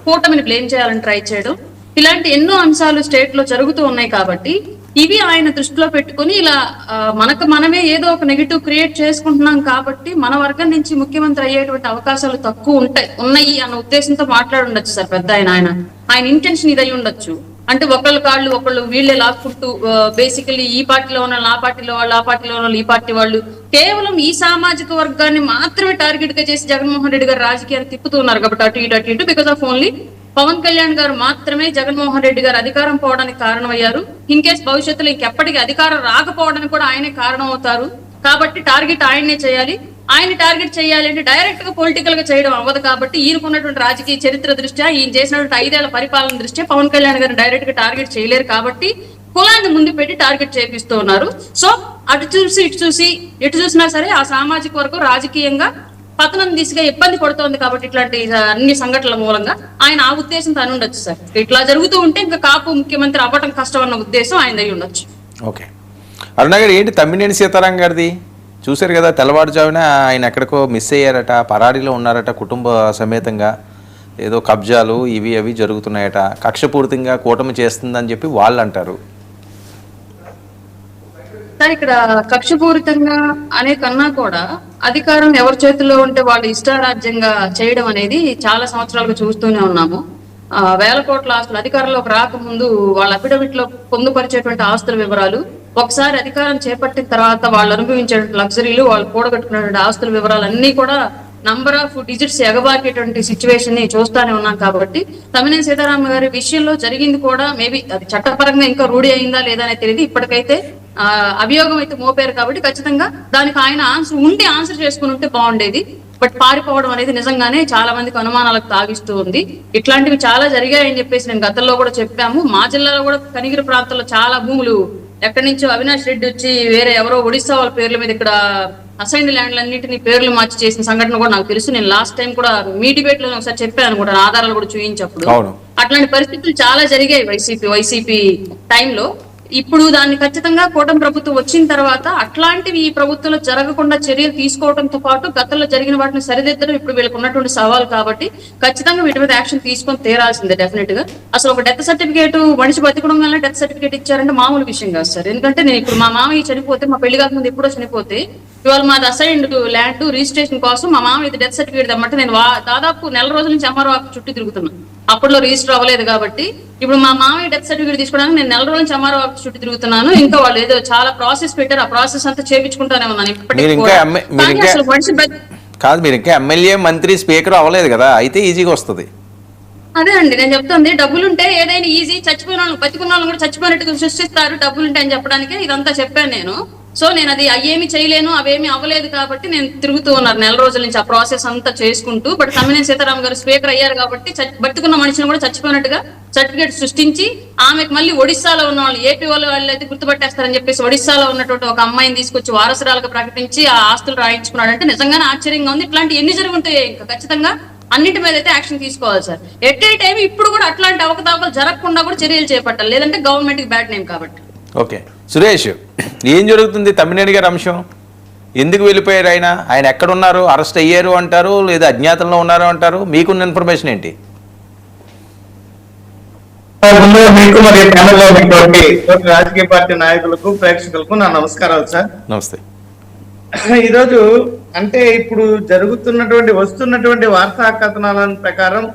కూటమిని బ్లేమ్ చేయాలని ట్రై చేయడం, ఇలాంటి ఎన్నో అంశాలు స్టేట్ లో జరుగుతూ ఉన్నాయి. కాబట్టి ఇవి ఆయన దృష్టిలో పెట్టుకుని ఇలా మనకు మనమే ఏదో ఒక నెగిటివ్ క్రియేట్ చేసుకుంటున్నాం కాబట్టి మన వర్గం నుంచి ముఖ్యమంత్రి అయ్యేటువంటి అవకాశాలు తక్కువ ఉన్నాయి అన్న ఉద్దేశంతో మాట్లాడుండొచ్చు సార్ పెద్ద ఆయన ఇంటెన్షన్ ఇది అయి ఉండొచ్చు. అంటే ఒకళ్ళ కాళ్ళు ఒకళ్ళు వీళ్ళే లాక్కుంటూ బేసికలీ ఈ పార్టీలో ఉన్న ఆ పార్టీలో వాళ్ళు, ఆ పార్టీలో ఉన్న ఈ పార్టీ వాళ్ళు కేవలం ఈ సామాజిక వర్గాన్ని మాత్రమే టార్గెట్ గా చేసి జగన్మోహన్ రెడ్డి గారు రాజకీయాన్ని తిప్పుతున్నారు. కాబట్టి అటు ఇటు because of only Pawan Kalyan గారు మాత్రమే జగన్మోహన్ రెడ్డి గారు అధికారం పోవడానికి కారణమయ్యారు. ఇన్ కేస్ భవిష్యత్తులో ఇంకెప్పటికీ అధికారం రాకపోవడానికి కూడా ఆయనే కారణం అవుతారు. కాబట్టి టార్గెట్ ఆయన్నే చేయాలి. ఆయన టార్గెట్ చేయాలి అంటే డైరెక్ట్ గా పొలిటికల్ గా చేయడం అవ్వదు. కాబట్టి ఈయనకున్నటువంటి రాజకీయ చరిత్ర దృష్ట్యా, ఈయన చేసినటువంటి 5 ఏళ్ల పరిపాలన దృష్ట్యా పవన్ కళ్యాణ్ గారిని డైరెక్ట్ గా టార్గెట్ చేయలేరు. కాబట్టి కులాన్ని ముందు పెట్టి టార్గెట్ చేపిస్తూ ఉన్నారు. సో అటు చూసి ఇటు చూసి ఎటు చూసినా సరే ఆ సామాజిక వర్గం రాజకీయంగా పతనం దిశగా ఇబ్బంది పడుతోంది. కాబట్టి ఇట్లాంటి అన్ని సంఘటనల మూలంగా ఆయన ఆ ఉద్దేశంతో అని ఉండొచ్చు సార్. ఇట్లా జరుగుతూ ఉంటే ఇంకా కాపు ముఖ్యమంత్రి అవ్వడం కష్టం అన్న ఉద్దేశం ఆయన అయి ఉండొచ్చు. ఓకే, అరుణ గారు, ఏంటి తమ్మినేని సీతారాం గారిది చూశారు కదా, తెల్లవారుజామున ఆయన ఎక్కడికో మిస్ అయ్యారట, పరారీలో ఉన్నారట, కుటుంబ సమేతంగా ఏదో కబ్జాలు ఇవి అవి జరుగుతున్నాయట, కక్షపూరితంగా కూటమి చేస్తుందని చెప్పి వాళ్ళు అంటారు. సార్ ఇక్కడ కక్షపూరితంగా అనే కన్నా కూడా అధికారం ఎవరి చేతిలో ఉంటే వాళ్ళు ఇష్టారాజ్యంగా చేయడం అనేది చాలా సంవత్సరాలుగా చూస్తూనే ఉన్నాము. వేల కోట్ల ఆస్తులు అధికారంలోకి రాకముందు వాళ్ళ అఫిడవిట్ లో పొందుపరిచేటువంటి ఆస్తుల వివరాలు, ఒకసారి అధికారం చేపట్టిన తర్వాత వాళ్ళు అనుభవించేటువంటి లగ్జరీలు, వాళ్ళు కూడగట్టుకున్నటువంటి ఆస్తుల వివరాలు అన్ని కూడా నంబర్ ఆఫ్ డిజిట్స్ ఎగబాకేటువంటి సిచ్యువేషన్ ని చూస్తానే ఉన్నాం. కాబట్టి తమ్మినేని సీతారామ గారి విషయంలో జరిగింది కూడా మేబీ అది చట్టపరంగా ఇంకా రూఢి అయిందా లేదా అనేది తెలియదు. ఇప్పటికైతే అభియోగం అయితే మోపారు కాబట్టి ఖచ్చితంగా దానికి ఆయన ఆన్సర్ చేసుకుని ఉంటే బాగుండేది. బట్ పారిపోవడం అనేది నిజంగానే చాలా మందికి అనుమానాలకు తాగిస్తూ ఉంది. ఇట్లాంటివి చాలా జరిగాయని చెప్పేసి నేను గతంలో కూడా చెప్పాము. మా జిల్లాలో కూడా కనిగిరి ప్రాంతంలో చాలా భూములు ఎక్కడి నుంచో అవినాష్ రెడ్డి వచ్చి వేరే ఎవరో ఒడిశా వాళ్ళ పేర్ల మీద ఇక్కడ అసైన్డ్ ల్యాండ్లన్నింటినీ పేర్లు మార్చి చేసిన సంఘటన కూడా నాకు తెలుసు. నేను లాస్ట్ టైం కూడా మీ డిబేట్ లో ఒకసారి చెప్పాను కూడా, ఆధారాలు కూడా చూపించప్పుడు. అట్లాంటి పరిస్థితులు చాలా జరిగాయి వైసీపీ టైంలో. ఇప్పుడు దాన్ని ఖచ్చితంగా కూటమి ప్రభుత్వం వచ్చిన తర్వాత అట్లాంటివి ఈ ప్రభుత్వంలో జరగకుండా చర్యలు తీసుకోవడంతో పాటు గతంలో జరిగిన వాటిని సరిదిద్దడం ఇప్పుడు వీళ్ళకి ఉన్నటువంటి సవాల్. కాబట్టి ఖచ్చితంగా వీటి మీద యాక్షన్ తీసుకొని తీరాల్సిందే డెఫినెట్ గా. అసలు ఒక డెత్ సర్టిఫికేట్ మనిషి బతికడం వల్ల డెత్ సర్టిఫికేట్ ఇచ్చారంటే మామూలు విషయం కాదు సార్. ఎందుకంటే నేను ఇప్పుడు మా మామయ్య చనిపోతే, మా పెళ్లి కాకముందు ఎప్పుడో చనిపోతే, ఇవాళ మాది అసైన్డ్ ల్యాండ్ రిజిస్ట్రేషన్ కోసం మా మామయ్య డెత్ సర్టిఫికేట్ తెమ్మంటే నేను దాదాపు నెల రోజుల నుంచి ఎంఆర్ఓ ఆఫీస్ చుట్టూ తిరుగుతున్నాను. అప్పట్లో రిజిస్టర్ అవ్వలేదు కాబట్టి ఇప్పుడు మా మామయ్య డెత్ సర్టిఫికేట్ తీసుకోవడానికి నేను నెల రోజుల నుంచి ఎంఆర్ఓ ఆఫీస్ చుట్టూ తిరుగుతున్నాను. ఇంకా వాళ్ళు ఏదో చాలా ప్రాసెస్ పెట్టారు, ఆ ప్రాసెస్ అంతా చేయించుకుంటానే ఉన్నాను ఇప్పటికీ. కాదు, మీరు ఇంకా ఎమ్మెల్యే, మంత్రి, స్పీకర్ అవ్వలేదు కదా, అయితే ఈజీగా వస్తుంది. అదే అండి నేను చెప్తుంది. డబ్బులుంటే ఏదైనా ఈజీ, చచ్చిపోయిన వాళ్ళు బతికున్న వాళ్ళు కూడా చచ్చిపోయినట్టుగా సృష్టిస్తారు డబ్బులుంటే అని చెప్పడానికే ఇదంతా చెప్పాను నేను. సో నేను అది అయ్యేమి చేయలేను, అవేమి అవ్వలేదు కాబట్టి నేను తిరుగుతూ ఉన్నారు నెల రోజుల నుంచి ఆ ప్రాసెస్ అంతా చేసుకుంటూ. బట్ తమ్మినేని సీతారాం గారు స్పీకర్ అయ్యారు కాబట్టి బతుకున్న మనిషిని కూడా చచ్చిపోయినట్టుగా సర్టిఫికేట్ సృష్టించి ఆమెకు మళ్ళీ ఒడిశాలో ఉన్న వాళ్ళు, ఏపీ వాళ్ళు అయితే గుర్తుపట్టేస్తారని చెప్పేసి ఒడిశాలో ఉన్నటువంటి ఒక అమ్మాయిని తీసుకొచ్చి వారసురాలుగా ప్రకటించి ఆ ఆస్తులు రాయించుకున్నాడు. అంటే నిజంగానే ఆశ్చర్యంగా ఉంది. ఇట్లాంటి ఎన్ని జరుగుతాయి, ఇంకా ఖచ్చితంగా అన్నిటి మీద అయితే యాక్షన్ తీసుకోవాలి సార్. ఎట్ ఏ టైం ఇప్పుడు కూడా అట్లాంటి అవకతవకలు జరగకుండా కూడా చర్యలు చేపట్టాలి, లేదంటే గవర్నమెంట్ కి బ్యాడ్ నేమ్. కాబట్టి ఓకే సురేష్, ఏం జరుగుతుంది తమ్మినేని గారి అంశం? ఎందుకు వెళ్ళిపోయారు ఆయన ఎక్కడున్నారు? అరెస్ట్ అయ్యారు అంటారు, లేదా అజ్ఞాతంలో ఉన్నారు అంటారు. మీకున్న ఇన్ఫర్మేషన్ ఏంటి? మీకు మరియు ప్యానెల్లో ఉన్నటువంటి రాజకీయ పార్టీ నాయకులకు, ప్రేక్షకులకు నా నమస్కారాలు సార్. నమస్తే. ఈరోజు అంటే ఇప్పుడు వస్తున్నటువంటి వార్తా కథనాల ప్రకారం